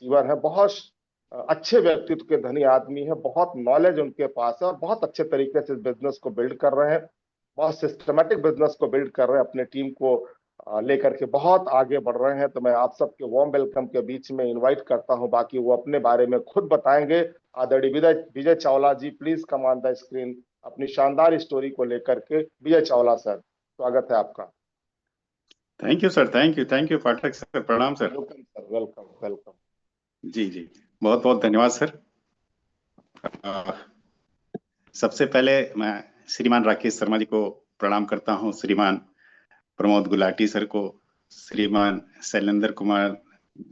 जीवन है। बहुत अच्छे व्यक्तित्व के धनी आदमी है, बहुत नॉलेज उनके पास है और बहुत अच्छे तरीके से इस बिजनेस को बिल्ड कर रहे हैं। बहुत सिस्टमेटिक बिजनेस को बिल्ड कर रहे हैं, अपने टीम को लेकर के बहुत आगे बढ़ रहे हैं। तो मैं आप सबके वार्म वेलकम के बीच में इनवाइट करता हूं, बाकी वो अपने बारे में खुद बताएंगे। आदरणीय Vijay Vijay Chawla ji, please come on the screen अपनी शानदार स्टोरी को लेकर के। विजय चावला सर, स्वागत है आपका। Thank you sir, thank you Pathak sir, प्रणाम sir. Welcome sir, welcome welcome. जी जी, बहुत बहुत धन्यवाद सर। सबसे पहले मैं श्रीमान राकेश शर्मा जी को प्रणाम करता हूं, श्रीमान प्रमोद गुलाटी सर को, श्रीमान शैलेंद्र कुमार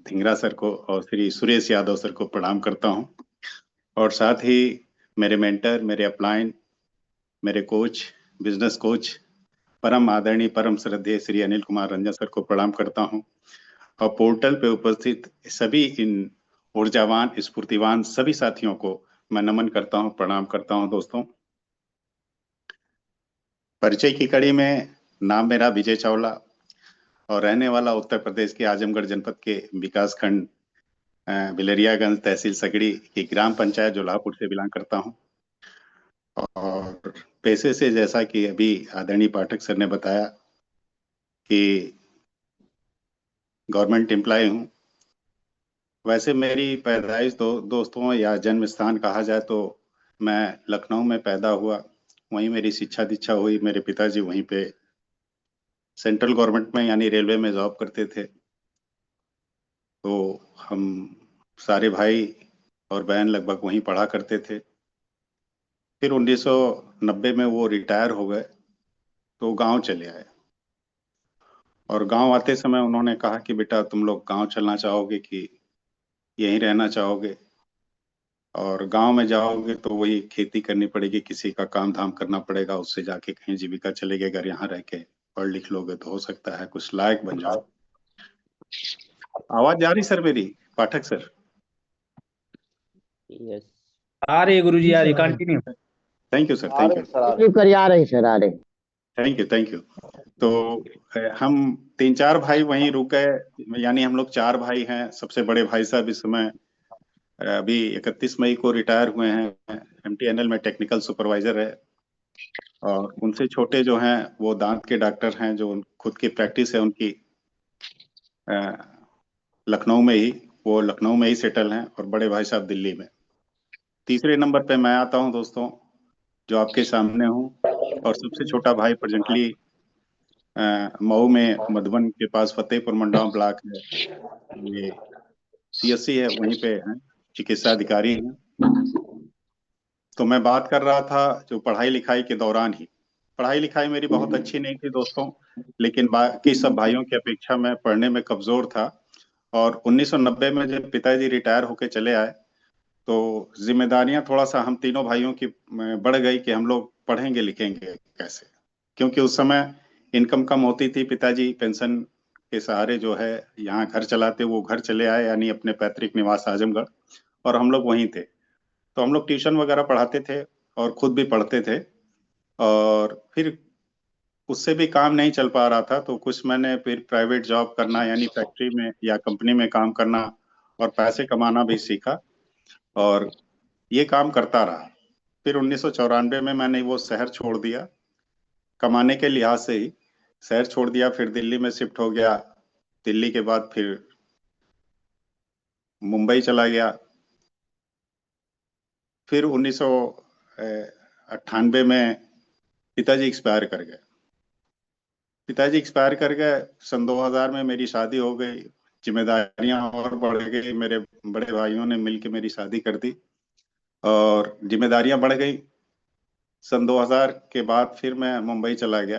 धिंगरा सर को और श्री सुरेश यादव सर को प्रणाम करता हूं। और साथ ही मेरे मेंटर, मेरे अपलाइन, मेरे कोच, बिजनेस कोच, परम आदरणीय परम श्रद्धेय श्री अनिल कुमार रंजन सर को प्रणाम करता हूं। और पोर्टल पे उपस्थित सभी इन ऊर्जावान स्फूर्तिवान सभी साथियों को मैं नमन करता हूं, प्रणाम करता हूं। दोस्तों, परिचय की कड़ी में नाम मेरा विजय चावला और रहने वाला उत्तर प्रदेश के आजमगढ़ जनपद के विकास खंड बिलरियागंज, तहसील सकड़ी की ग्राम पंचायत जोलापुर से बिलोंग करता हूं। और पेशे से, जैसा कि अभी आदरणीय पाठक सर ने बताया, कि गवर्नमेंट एम्प्लॉय हूं। वैसे मेरी पैदाइश दोस्तों या जन्म स्थान कहा जाए तो मैं लखनऊ में पैदा हुआ, वहीं मेरी शिक्षा दीक्षा हुई। मेरे पिताजी वहीं पे सेंट्रल गवर्नमेंट में यानी रेलवे में जॉब करते थे। तो हम सारे भाई और बहन लगभग वहीं पढ़ा करते थे। फिर 1990 में वो रिटायर हो गए तो गांव चले आए। और गांव आते समय उन्होंने कहा कि बेटा तुम लोग गांव चलना चाहोगे कि यहीं रहना चाहोगे? और गांव में जाओगे तो वही खेती करनी पड़ेगी, किसी का काम धाम करना पड़ेगा, उससे जाके कहीं जीविका चलेगी। अगर यहाँ रह के पढ़ लिख लोगे तो हो सकता है कुछ लायक बन जाओ। आवाज जा रही सर मेरी, पाठक सर? यस, आ रही है गुरुजी, आ रही, continue. Thank you sir, thank you sir, आ रही सर, आ रही। Thank you, thank you. तो हम 3-4 भाई वहीं रुक गए, यानी हम लोग 4 भाई हैं। सबसे बड़े भाई साहब इस समय अभी 31 मई को रिटायर हुए हैं, एमटीएनएल में टेक्निकल सुपरवाइजर है। और उनसे छोटे जो हैं वो दांत के डॉक्टर हैं, जो खुद की प्रैक्टिस है उनकी लखनऊ में ही, वो लखनऊ में ही सेटल हैं। और बड़े भाई साहब दिल्ली में। तीसरे नंबर पे मैं आता हूं दोस्तों, जो आपके सामने हूं। और सबसे छोटा भाई प्रेजेंटली मऊ में, मधुबन के पास फतेहपुर मंडावा ब्लॉक है, ये सीएससी है, वहीं पे हैं, चिकित्सा अधिकारी हैं। तो मैं बात कर रहा था जो पढ़ाई लिखाई के दौरान ही, पढ़ाई लिखाई मेरी बहुत अच्छी नहीं थी दोस्तों, लेकिन बाकी सब भाइयों की अपेक्षा मैं पढ़ने में कमजोर था। और 1990 में जब पिताजी रिटायर होके चले आए तो जिम्मेदारियां थोड़ा सा हम तीनों भाइयों की बढ़ गई कि हम लोग पढ़ेंगे लिखेंगे कैसे, क्योंकि उस समय इनकम कम होती थी। पिताजी पेंशन के सहारे जो है यहाँ घर चलाते, वो घर चले आए यानी अपने पैतृक निवास आजमगढ़, और हम लोग वहीं थे। तो हम लोग ट्यूशन वगैरह पढ़ाते थे और खुद भी पढ़ते थे। और फिर उससे भी काम नहीं चल पा रहा था तो कुछ मैंने फिर प्राइवेट जॉब करना यानी फैक्ट्री में या कंपनी में काम करना और पैसे कमाना भी सीखा, और ये काम करता रहा। फिर 1994 में मैंने वो शहर छोड़ दिया, कमाने के लिहाज से ही शहर छोड़ दिया। फिर दिल्ली में शिफ्ट हो गया। दिल्ली के बाद फिर मुंबई चला गया। फिर 1998 में पिताजी एक्सपायर कर गए। सन 2000 में मेरी शादी हो गई, जिम्मेदारियां और बढ़ गई। मेरे बड़े भाइयों ने मिलकर मेरी शादी कर दी और जिम्मेदारियां बढ़ गई। सन 2000 के बाद फिर मैं मुंबई चला गया,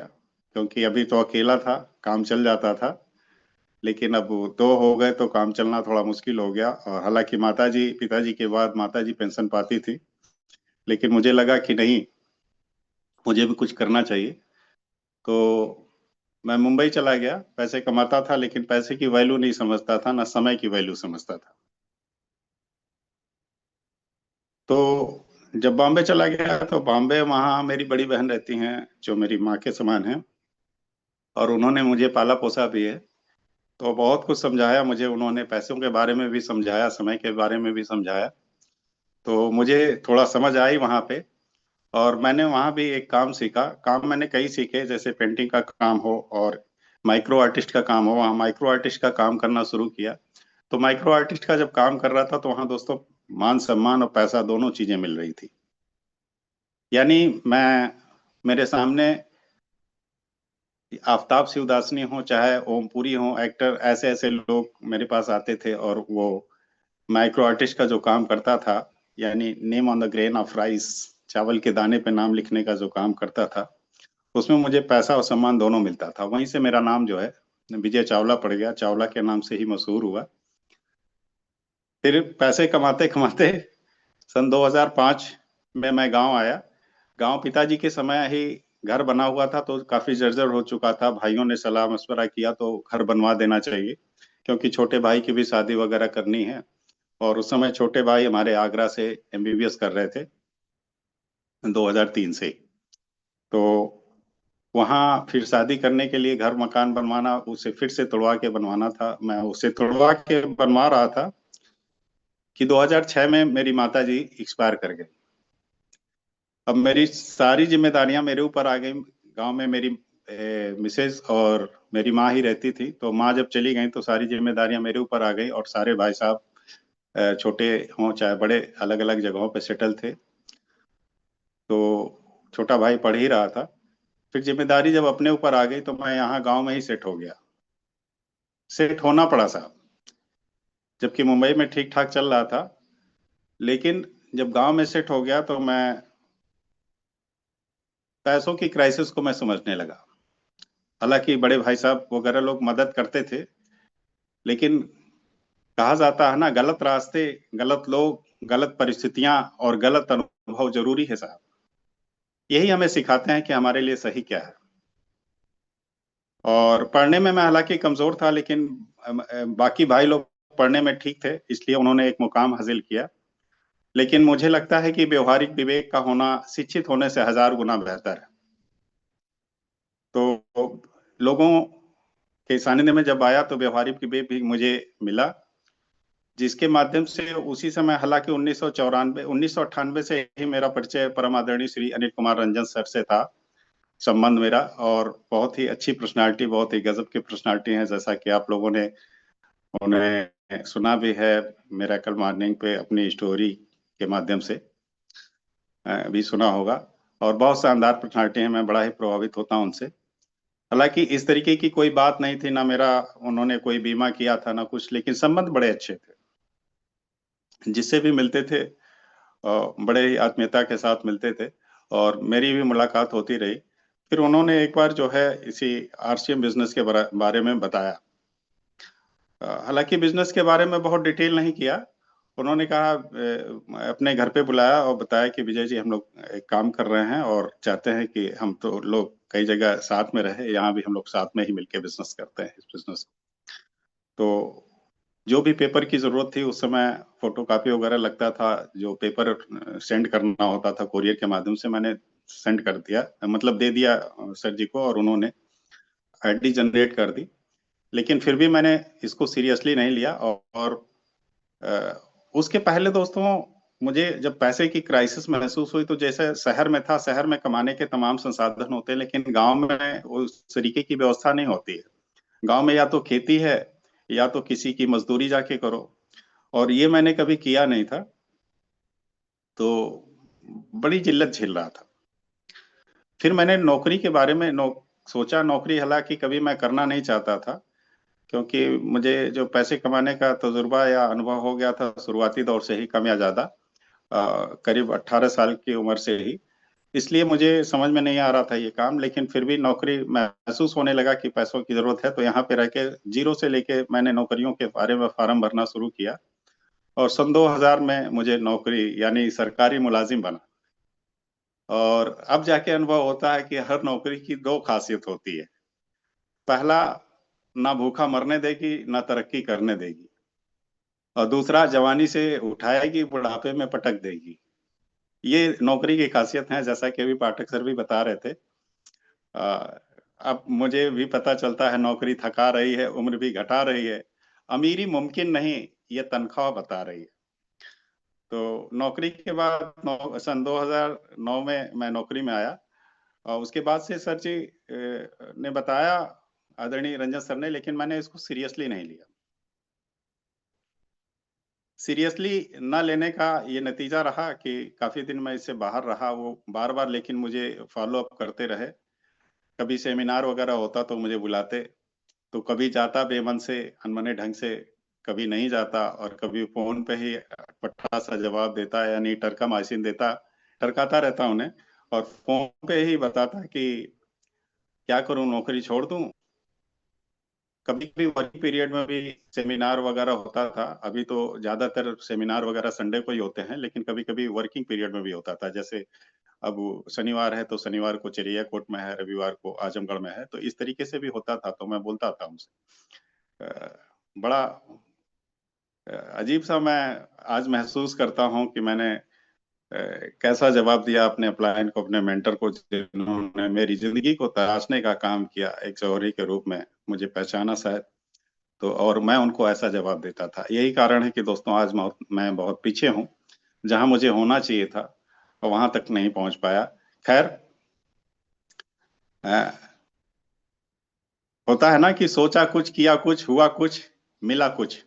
क्योंकि अभी तो अकेला था, काम चल जाता था। लेकिन अब 2 हो गए तो काम चलना थोड़ा मुश्किल हो गया। और हालांकि माताजी, पिताजी के बाद माताजी पेंशन पाती थी, लेकिन मुझे लगा कि नहीं, मुझे भी कुछ करना चाहिए। तो मैं मुंबई चला गया। पैसे कमाता था लेकिन पैसे की वैल्यू नहीं समझता था, ना समय की वैल्यू समझता था। तो जब बॉम्बे चला गया तो बॉम्बे, वहाँ मेरी बड़ी बहन रहती हैं जो मेरी माँ के समान हैं, और उन्होंने मुझे पाला पोसा भी है। तो बहुत कुछ समझाया मुझे उन्होंने, पैसों के बारे में भी समझाया, समय के बारे में भी समझाया। तो मुझे थोड़ा समझ आई वहां पे, और मैंने वहां भी एक काम सीखा। काम मैंने कई सीखे, जैसे पेंटिंग का काम हो और माइक्रो आर्टिस्ट का काम हो। वहाँ माइक्रो आर्टिस्ट का काम करना शुरू किया। तो माइक्रो आर्टिस्ट का जब काम कर रहा था तो वहाँ दोस्तों मान सम्मान और पैसा दोनों चीजें मिल रही थी। यानी मैं, मेरे सामने आफताब शिवदासनी हो चाहे ओमपुरी हो, एक्टर, ऐसे ऐसे लोग मेरे पास आते थे, और वो माइक्रो आर्टिस्ट का जो काम करता था, यानी name on the grain of rice, चावल के दाने पे नाम लिखने का जो काम करता था, उसमें मुझे पैसा और सम्मान दोनों मिलता था। वहीं से मेरा नाम जो है विजय चावला पड़ गया, चावला के नाम से ही मशहूर हुआ। फिर पैसे कमाते कमाते सन 2005 में मैं गांव आया। गांव पिताजी के समय ही घर बना हुआ था, तो काफी जर्जर हो चुका था। भाइयों ने सलाह मशवरा किया तो घर बनवा देना चाहिए, क्योंकि छोटे भाई की भी शादी वगैरह करनी है। और उस समय छोटे भाई हमारे आगरा से एमबीबीएस कर रहे थे 2003 से। तो वहां फिर शादी करने के लिए घर मकान बनवाना, उसे फिर से तोड़वा के बनवाना था। मैं उसे तोड़वा के बनवा रहा था कि 2006 में मेरी माता जी एक्सपायर कर गई। अब मेरी सारी जिम्मेदारियां मेरे ऊपर आ गई। गांव में मेरी मिसेज और मेरी माँ ही रहती थी, तो माँ जब चली गई तो सारी जिम्मेदारियां मेरे ऊपर आ गई, और सारे भाई साहब छोटे हों चाहे बड़े अलग अलग जगहों पे सेटल थे। तो छोटा भाई पढ़ ही रहा था। फिर जिम्मेदारी जब अपने ऊपर आ गई तो मैं यहाँ गांव में ही सेट हो गया, सेट होना पड़ा साहब। जबकि मुंबई में ठीक ठाक चल रहा था, लेकिन जब गांव में सेट हो गया तो मैं पैसों की क्राइसिस को मैं समझने लगा। हालांकि बड़े भाई साहब वगैरह लोग मदद करते थे, लेकिन कहा जाता है ना, गलत रास्ते, गलत लोग, गलत परिस्थितियां और गलत अनुभव जरूरी है साहब। यही हमें सिखाते हैं कि हमारे लिए सही क्या है। और पढ़ने में मैं हालांकि कमजोर था, लेकिन बाकी भाई लोग पढ़ने में ठीक थे, इसलिए उन्होंने एक मुकाम हासिल किया। लेकिन मुझे लगता है कि व्यवहारिक विवेक का होना शिक्षित होने से 1000 गुना बेहतर है। तो लोगों के सानिध्य में जब आया तो व्यवहारिक विवेक भी मुझे मिला, जिसके माध्यम से उसी समय, हालांकि 1998 से ही मेरा परिचय परम आदरणीय श्री अनिल कुमार रंजन सर से था, संबंध मेरा। और बहुत ही अच्छी पर्सनालिटी, बहुत ही गजब की पर्सनालिटी है, जैसा कि आप लोगों ने उन्हें सुना भी है मिरेकल मॉर्निंग पे अपनी स्टोरी के माध्यम से भी सुना होगा। और बहुत शानदार पर्सनालिटी है, मैं बड़ा ही प्रभावित होता हूँ उनसे। हालांकि इस तरीके की कोई बात नहीं थी, ना मेरा उन्होंने कोई बीमा किया था ना कुछ, लेकिन संबंध बड़े अच्छे थे। जिससे भी मिलते थे बड़े ही आत्मीयता के साथ मिलते थे, और मेरी भी मुलाकात होती रही। फिर उन्होंने एक बार जो है इसी आरसीएम बिजनेस के बारे में बताया। हालांकि बिजनेस के बारे में बहुत डिटेल नहीं किया। उन्होंने कहा, अपने घर पे बुलाया और बताया कि विजय जी, हम लोग एक काम कर रहे हैं और चाहते हैं कि हम तो लोग कई जगह साथ में रहे, यहाँ भी हम लोग साथ में ही मिलके बिजनेस करते हैं इस बिजनेस। तो जो भी पेपर की जरूरत थी उस समय, फोटो कॉपी वगैरह लगता था, जो पेपर सेंड करना होता था कोरियर के माध्यम से, मैंने सेंड कर दिया, मतलब दे दिया सर जी को, और उन्होंने आईडी जनरेट कर दी। लेकिन फिर भी मैंने इसको सीरियसली नहीं लिया। और उसके पहले दोस्तों, मुझे जब पैसे की क्राइसिस महसूस हुई, तो जैसे शहर में था, शहर में कमाने के तमाम संसाधन होते हैं, लेकिन गांव में उस तरीके की व्यवस्था नहीं होती है। गांव में या तो खेती है या तो किसी की मजदूरी जाके करो, और ये मैंने कभी किया नहीं था, तो बड़ी जिल्लत झेल रहा था। फिर मैंने नौकरी के बारे में सोचा। नौकरी हालांकि कभी मैं करना नहीं चाहता था, क्योंकि मुझे जो पैसे कमाने का तजुर्बा या अनुभव हो गया था शुरुआती दौर से ही, कम या ज्यादा, करीब 18 साल की उम्र से ही, इसलिए मुझे समझ में नहीं आ रहा था ये काम। लेकिन फिर भी नौकरी महसूस होने लगा कि पैसों की जरूरत है, तो यहाँ पे रह के जीरो से लेके मैंने नौकरियों के बारे में फार्म भरना शुरू किया। और सन 2000 में मुझे नौकरी यानी सरकारी मुलाजिम बना। और अब जाके अनुभव होता है कि हर नौकरी की दो खासियत होती है। पहला, ना भूखा मरने देगी ना तरक्की करने देगी, और दूसरा, जवानी से उठाएगी बुढ़ापे में पटक देगी। ये नौकरी की खासियत है, जैसा कि अभी पाठक सर भी बता रहे थे। अब मुझे भी पता चलता है नौकरी थका रही है, उम्र भी घटा रही है। अमीरी मुमकिन नहीं, ये तनख्वाह बता रही है। तो नौकरी के बाद सन 2009 में मैं नौकरी में आया, और उसके बाद से सर जी ने बताया, आदरणीय रंजन सर ने, लेकिन मैंने इसको सीरियसली नहीं लिया। सीरियसली न लेने का ये नतीजा रहा कि काफी दिन मैं इससे बाहर रहा। वो बार बार लेकिन मुझे फॉलो अप करते रहे। कभी सेमिनार वगैरह होता तो मुझे बुलाते, तो कभी जाता बेमन से, अनमने ढंग से, कभी नहीं जाता, और कभी फोन पे ही पट्टा सा जवाब देता, यानी टरका माइसिन देता, टरकाता रहता उन्हें, और फोन पे ही बताता कि क्या करूं, नौकरी छोड़ दूं। कभी कभी वर्किंग पीरियड में भी सेमिनार वगैरह होता था। अभी तो ज्यादातर सेमिनार वगैरह संडे को ही होते हैं, लेकिन कभी कभी वर्किंग पीरियड में भी होता था। जैसे अब शनिवार है तो शनिवार को चिड़ियाकोट में है, रविवार को आजमगढ़ में है, तो इस तरीके से भी होता था। तो मैं बोलता था उनसे। बड़ा अजीब सा मैं आज महसूस करता हूं कि मैंने कैसा जवाब दिया अपने अपलायन को, अपने मेंटर को, जिन्होंने मेरी जिंदगी को तराशने का काम किया, एक जौहरी के रूप में मुझे पहचाना शायद। तो और मैं उनको ऐसा जवाब देता था। यही कारण है कि दोस्तों आज मैं बहुत पीछे हूँ। जहां मुझे होना चाहिए था और वहां तक नहीं पहुंच पाया। खैर, होता है ना कि सोचा कुछ, किया कुछ, हुआ कुछ, मिला कुछ।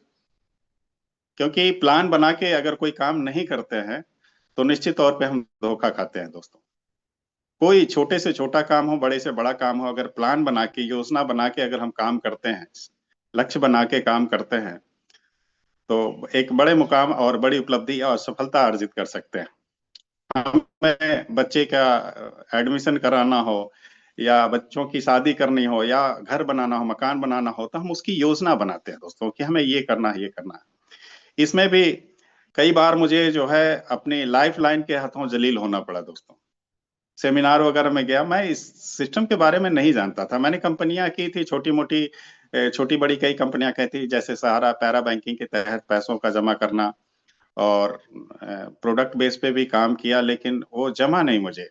क्योंकि प्लान बना के अगर कोई काम नहीं करते हैं तो निश्चित तौर पे हम धोखा खाते हैं दोस्तों। कोई छोटे से छोटा काम हो, बड़े से बड़ा काम हो, अगर प्लान बना के, योजना बना के अगर हम काम करते हैं, लक्ष्य बना के काम करते हैं, तो एक बड़े मुकाम और बड़ी उपलब्धि और सफलता अर्जित कर सकते हैं। हमें बच्चे का एडमिशन कराना हो, या बच्चों की शादी करनी हो, या घर बनाना हो, मकान बनाना हो, तो हम उसकी योजना बनाते हैं दोस्तों कि हमें ये करना है, ये करना है। इसमें भी कई बार मुझे जो है अपनी लाइफ लाइन के हाथों जलील होना पड़ा दोस्तों। सेमिनार वगैरह में गया, मैं इस सिस्टम के बारे में नहीं जानता था। मैंने कंपनियां की थी, छोटी मोटी, छोटी बड़ी कई कंपनियां की थी, जैसे सहारा पैरा बैंकिंग के तहत पैसों का जमा करना, और प्रोडक्ट बेस पे भी काम किया, लेकिन वो जमा नहीं मुझे,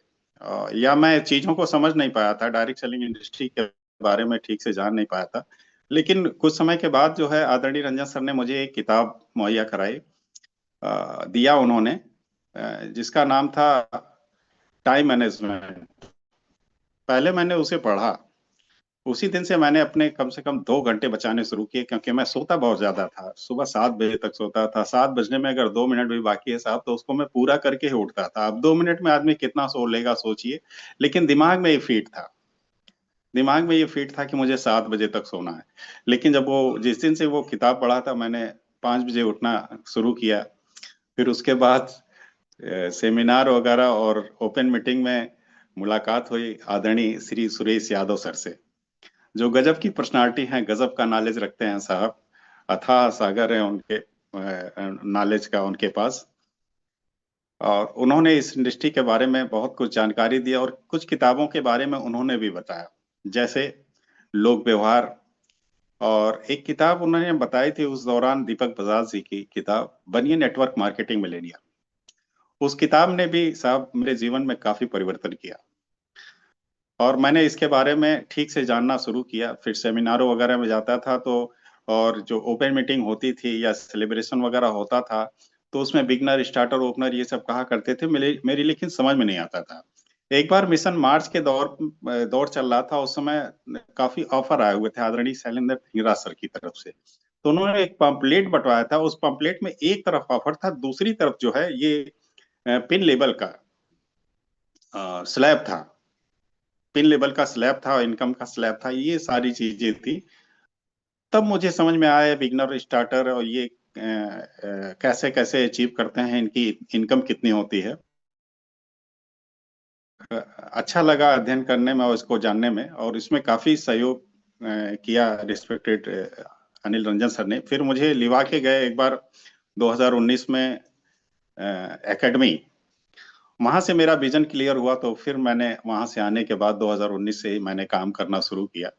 या मैं चीजों को समझ नहीं पाया था, डायरेक्ट सेलिंग इंडस्ट्री के बारे में ठीक से जान नहीं पाया था। लेकिन कुछ समय के बाद जो है आदरणीय रंजन सर ने मुझे एक किताब मुहैया कराई, दिया उन्होंने, जिसका नाम था टाइम मैनेजमेंट। पहले मैंने उसे पढ़ा, उसी दिन से मैंने अपने कम से कम 2 घंटे बचाने शुरू किए, क्योंकि मैं सोता बहुत ज्यादा था। सुबह 7 बजे तक सोता था। 7 बजने में अगर 2 मिनट भी बाकी है साहब, तो उसको मैं पूरा करके ही उठता था। अब 2 मिनट में आदमी कितना सो लेगा सोचिए, लेकिन दिमाग में ये फिट था, दिमाग में ये फिट था कि मुझे 7 बजे तक सोना है। लेकिन जब वो, जिस दिन से वो किताब पढ़ा था, मैंने 5 बजे उठना शुरू किया। फिर उसके बाद सेमिनार वगैरह और ओपन मीटिंग में मुलाकात हुई आदरणीय श्री सुरेश यादव सर से, जो गजब की पर्सनालिटी हैं, गजब का नॉलेज रखते हैं साहब। अथाह सागर है उनके नॉलेज का उनके पास। और उन्होंने इस इंडस्ट्री के बारे में बहुत कुछ जानकारी दी, और कुछ किताबों के बारे में उन्होंने भी बताया, जैसे लोक व्यवहार। और एक किताब उन्होंने बताई थी उस दौरान, दीपक बजाज जी की किताब, बनिए नेटवर्क मार्केटिंग मिलेनिया। उस किताब ने भी साहब मेरे जीवन में काफी परिवर्तन किया, और मैंने इसके बारे में ठीक से जानना शुरू किया। फिर सेमिनारों वगैरह में जाता था, तो और जो ओपन मीटिंग होती थी या सेलिब्रेशन वगैरह होता था, तो उसमें बिगनर, स्टार्टर, ओपनर ये सब कहा करते थे। मेरी लेकिन समझ में नहीं आता था। एक बार मिशन मार्च के दौर चल रहा था, उस समय काफी ऑफर आए हुए थे आदरणीय शैलेंद्र ढींगरा सर की तरफ से। तो उन्होंने एक पंपलेट बंटवाया था। उस पंपलेट में एक तरफ ऑफर था, दूसरी तरफ जो है ये पिन लेवल का स्लैब था, पिन लेवल का स्लैब था, इनकम का स्लैब था, ये सारी चीजें थी। तब मुझे समझ में आया बिगनर, स्टार्टर, और ये कैसे कैसे अचीव करते हैं, इनकी इनकम कितनी होती है। अच्छा लगा अध्ययन करने में और इसको जानने में, और इसमें काफी सहयोग किया रिस्पेक्टेड अनिल रंजन सर ने। फिर मुझे लिवा के गए एक बार 2019 में एकेडमी। वहां से मेरा विजन क्लियर हुआ, तो फिर मैंने वहां से आने के बाद 2019 से ही मैंने काम करना शुरू किया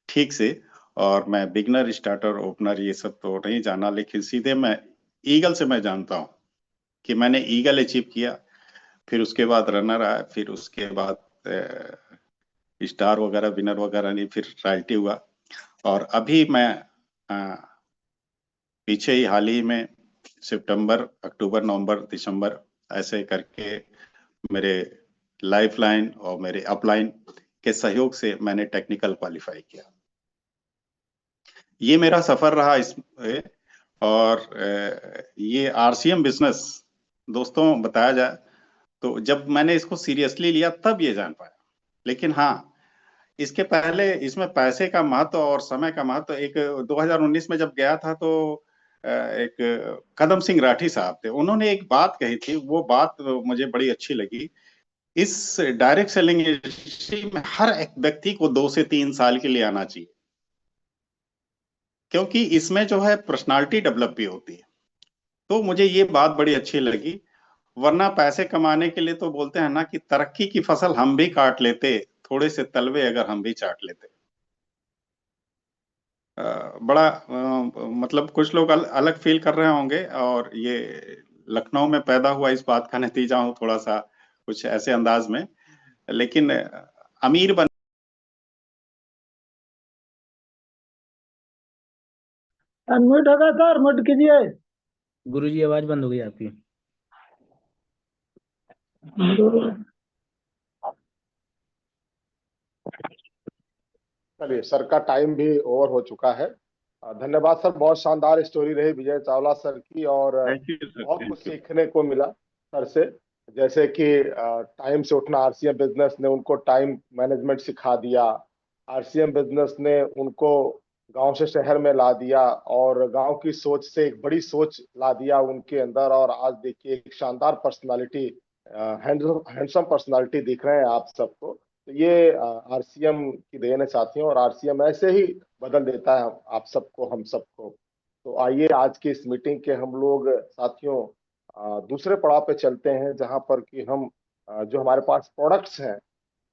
ठीक से। और मैं बिगनर, स्टार्टर, ओपनर ये सब तो नहीं जाना, लेकिन सीधे मैं ईगल से मैं जानता हूँ कि मैंने ईगल अचीव किया। फिर उसके बाद रनर आया, फिर उसके बाद स्टार वगैरह विनर वगैरह नहीं, फिर रॉयल्टी हुआ। और अभी मैं पीछे ही हाल ही में सितंबर, अक्टूबर, नवंबर, दिसंबर ऐसे करके मेरे लाइफलाइन और मेरे अपलाइन के सहयोग से मैंने टेक्निकल क्वालिफाई किया। ये मेरा सफर रहा इसमें। और ये आरसीएम बिजनेस दोस्तों बताया जाए तो जब मैंने इसको सीरियसली लिया तब ये जान पाया। लेकिन हाँ, इसके पहले इसमें पैसे का महत्व और समय का महत्व, एक 2019 में जब गया था तो एक कदम सिंह राठी साहब थे, उन्होंने एक बात कही थी, वो बात मुझे बड़ी अच्छी लगी। इस डायरेक्ट सेलिंग इंडस्ट्री में हर एक व्यक्ति को 2 से 3 साल के लिए आना चाहिए, क्योंकि इसमें जो है पर्सनालिटी डेवलप भी होती है। तो मुझे ये बात बड़ी अच्छी लगी। वरना पैसे कमाने के लिए तो बोलते हैं ना कि तरक्की की फसल हम भी काट लेते, थोड़े से तलवे अगर हम भी चाट लेते। बड़ा मतलब कुछ लोग अलग फील कर रहे होंगे, और ये लखनऊ में पैदा हुआ इस बात का नतीजा हो थोड़ा सा कुछ ऐसे अंदाज में। लेकिन अमीर बन अनम्यूट होगा सर, म्यूट कीजिए। गुरुजी आवाज बंद हो गई आपकी। चलिए, सर का टाइम भी ओवर हो चुका है। धन्यवाद सर, बहुत शानदार स्टोरी रही विजय चावला सर की, और बहुत कुछ सीखने को मिला सर से। जैसे कि टाइम से उठना, आरसीएम बिजनेस ने उनको टाइम मैनेजमेंट सिखा दिया, आरसीएम बिजनेस ने उनको गांव से शहर में ला दिया, और गांव की सोच से एक बड़ी सोच ला दिया उनके अंदर। और आज देखिए एक शानदार पर्सनालिटी, हैंडसम पर्सनालिटी दिख रहे हैं आप सबको। तो ये आरसीएम की देन है साथियों, और आरसीएम ऐसे ही बदल देता है आप सबको, हम सबको। तो आइए आज की इस मीटिंग के हम लोग साथियों दूसरे पड़ाव पे चलते हैं, जहां पर कि हम जो हमारे पास प्रोडक्ट्स हैं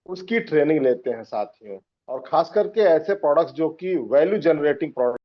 उसकी ट्रेनिंग लेते हैं साथियों, और खास करके ऐसे प्रोडक्ट्स जो कि वैल्यू जनरेटिंग प्रोडक्ट